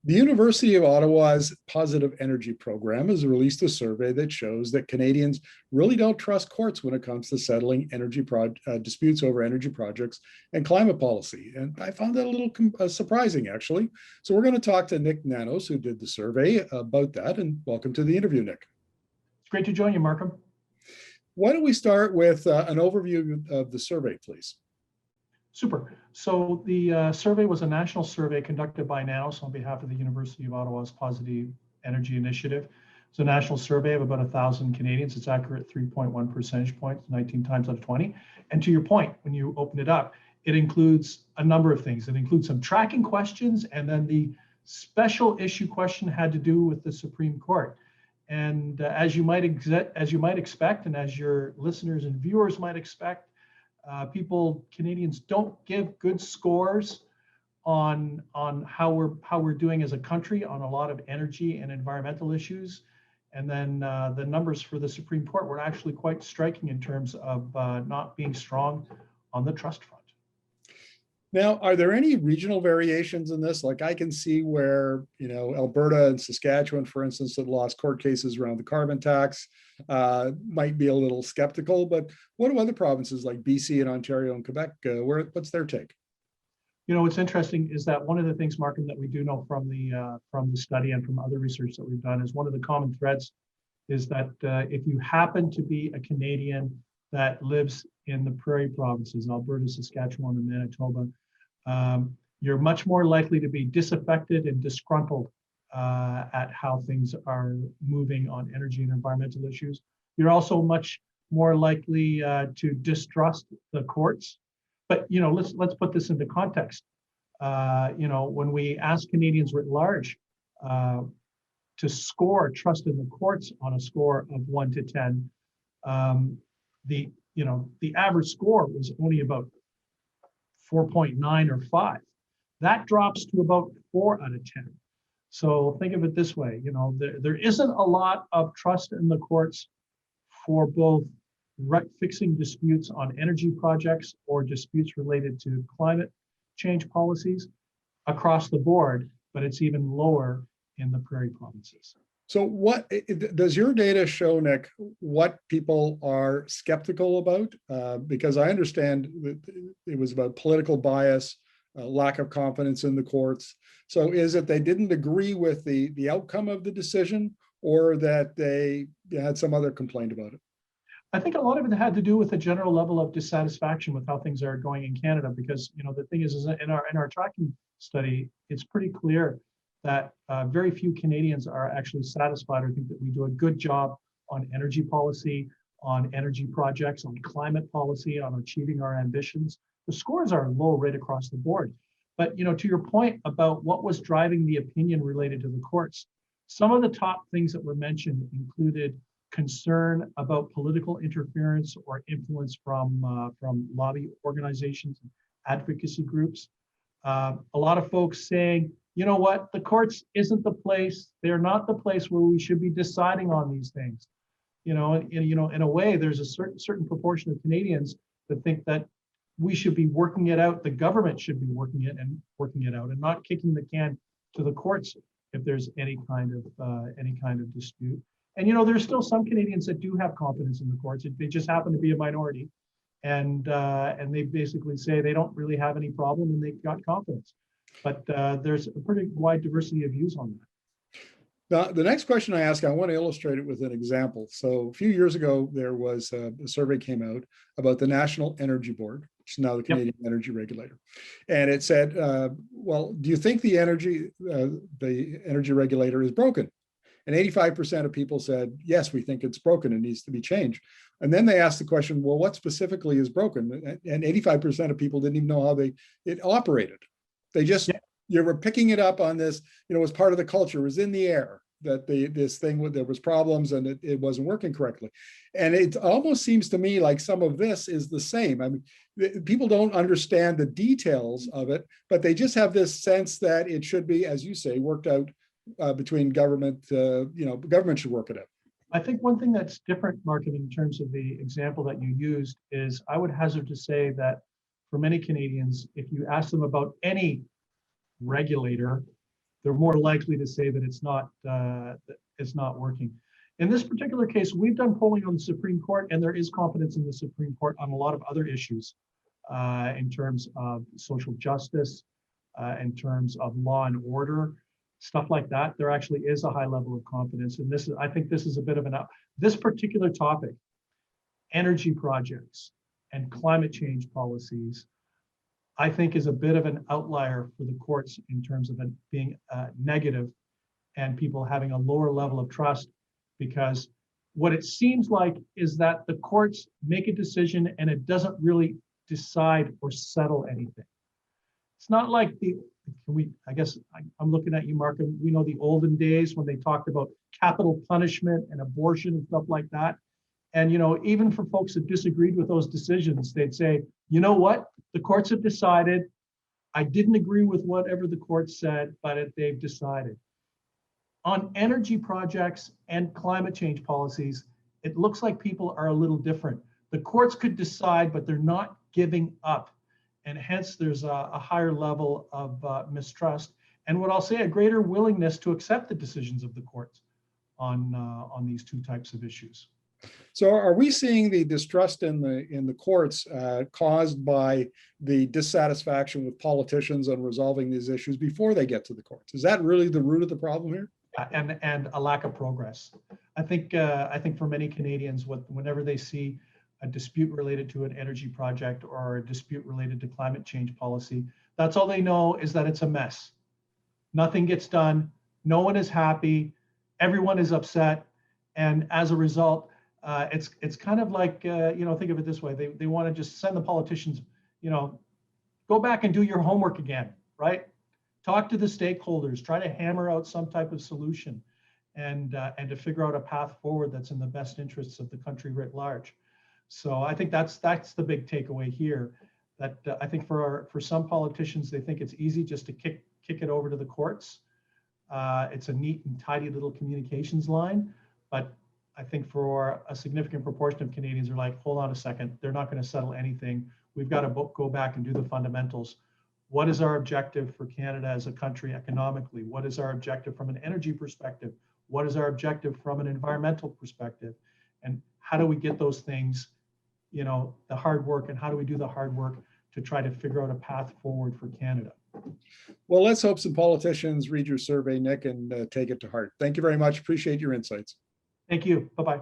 The University of Ottawa's Positive Energy Program has released a survey that shows that Canadians really don't trust courts when it comes to settling disputes over energy projects and climate policy. And I found that a little surprising, actually. So we're going to talk to Nick Nanos, who did the survey, about that. And welcome to the interview, Nick. It's great to join you, Markham. Why don't we start with an overview of the survey, please? Super. So the survey was a national survey conducted by Nanos on behalf of the University of Ottawa's Positive Energy Initiative. It's a national survey of about 1,000 Canadians. It's accurate 3.1 percentage points, 19 times out of 20. And to your point, when you open it up, it includes a number of things. It includes some tracking questions, and then the special issue question had to do with the Supreme Court. And as you might expect, and as your listeners and viewers might expect, Canadians don't give good scores on how we're doing as a country on a lot of energy and environmental issues. And then the numbers for the Supreme Court were actually quite striking in terms of not being strong on the trust front. Now, are there any regional variations in this? Like I can see where, Alberta and Saskatchewan, for instance, that lost court cases around the carbon tax, might be a little skeptical, but what do other provinces like BC and Ontario and Quebec, what's their take? What's interesting is that one of the things, Markham, that we do know from the study and from other research that we've done is one of the common threads is that if you happen to be a Canadian that lives in the prairie provinces, Alberta, Saskatchewan, and Manitoba, you're much more likely to be disaffected and disgruntled at how things are moving on energy and environmental issues. You're also much more likely to distrust the courts. But let's put this into context. When we ask Canadians writ large to score trust in the courts on a score of 1 to 10, the average score was only about 4.9 or 5. That drops to about 4 out of 10. So think of it this way, there isn't a lot of trust in the courts for both fixing disputes on energy projects or disputes related to climate change policies across the board, but it's even lower in the prairie provinces. So what does your data show, Nick, what people are skeptical about? Because I understand that it was about political bias, lack of confidence in the courts. So is it they didn't agree with the outcome of the decision, or that they had some other complaint about it? I think a lot of it had to do with a general level of dissatisfaction with how things are going in Canada, because the thing is in our tracking study, it's pretty clear that very few Canadians are actually satisfied or think that we do a good job on energy policy, on energy projects, on climate policy, on achieving our ambitions. The scores are low right across the board. But to your point about what was driving the opinion related to the courts, some of the top things that were mentioned included concern about political interference or influence from lobby organizations and advocacy groups. A lot of folks saying, the courts isn't the place. They're not the place where we should be deciding on these things. In a way, there's a certain proportion of Canadians that think that we should be working it out. The government should be working it out, and not kicking the can to the courts if there's any kind of dispute. And there's still some Canadians that do have confidence in the courts. They just happen to be a minority, and they basically say they don't really have any problem and they've got confidence. But there's a pretty wide diversity of views on that. Now, the next question I ask, I want to illustrate it with an example. So a few years ago, there was a survey came out about the National Energy Board, which is now the Canadian Energy Regulator. And it said, well, do you think the energy regulator is broken? And 85% of people said, yes, we think it's broken and needs to be changed. And then they asked the question, well, what specifically is broken? And 85% of people didn't even know how it operated. They just, you were picking it up on this, it was part of the culture, it was in the air that there was problems and it wasn't working correctly. And it almost seems to me like some of this is the same. I mean, people don't understand the details of it, but they just have this sense that it should be, as you say, worked out between government, government should work it out. I think one thing that's different, Markham, in terms of the example that you used is I would hazard to say that for many Canadians, if you ask them about any regulator, they're more likely to say that it's not working. In this particular case, we've done polling on the Supreme Court, and there is confidence in the Supreme Court on a lot of other issues in terms of social justice, in terms of law and order, stuff like that. There actually is a high level of confidence. And I think this is a bit of this particular topic, energy projects and climate change policies, I think is a bit of an outlier for the courts in terms of it being negative and people having a lower level of trust, because what it seems like is that the courts make a decision and it doesn't really decide or settle anything. It's not like I guess I'm looking at you, Markham. We know the olden days when they talked about capital punishment and abortion and stuff like that. And, even for folks that disagreed with those decisions, they'd say, you know what? The courts have decided. I didn't agree with whatever the court said, but they've decided. On energy projects and climate change policies, it looks like people are a little different. The courts could decide, but they're not giving up. And hence there's a higher level of mistrust. And what I'll say, a greater willingness to accept the decisions of the courts on these two types of issues. So are we seeing the distrust in the courts caused by the dissatisfaction with politicians on resolving these issues before they get to the courts? Is that really the root of the problem here? And a lack of progress. I think for many Canadians, whenever they see a dispute related to an energy project or a dispute related to climate change policy, that's all they know is that it's a mess. Nothing gets done. No one is happy. Everyone is upset. And as a result, it's kind of like, think of it this way. They want to just send the politicians, go back and do your homework again, right? Talk to the stakeholders, try to hammer out some type of solution and to figure out a path forward that's in the best interests of the country writ large. So I think that's the big takeaway here, that I think for some politicians, they think it's easy just to kick it over to the courts. It's a neat and tidy little communications line, but I think for a significant proportion of Canadians are like, hold on a second, they're not going to settle anything. We've got to go back and do the fundamentals. What is our objective for Canada as a country economically? What is our objective from an energy perspective? What is our objective from an environmental perspective? And how do we get those things, the hard work, and how do we do the hard work to try to figure out a path forward for Canada? Well, let's hope some politicians read your survey, Nick, and take it to heart. Thank you very much. Appreciate your insights. Thank you. Bye-bye.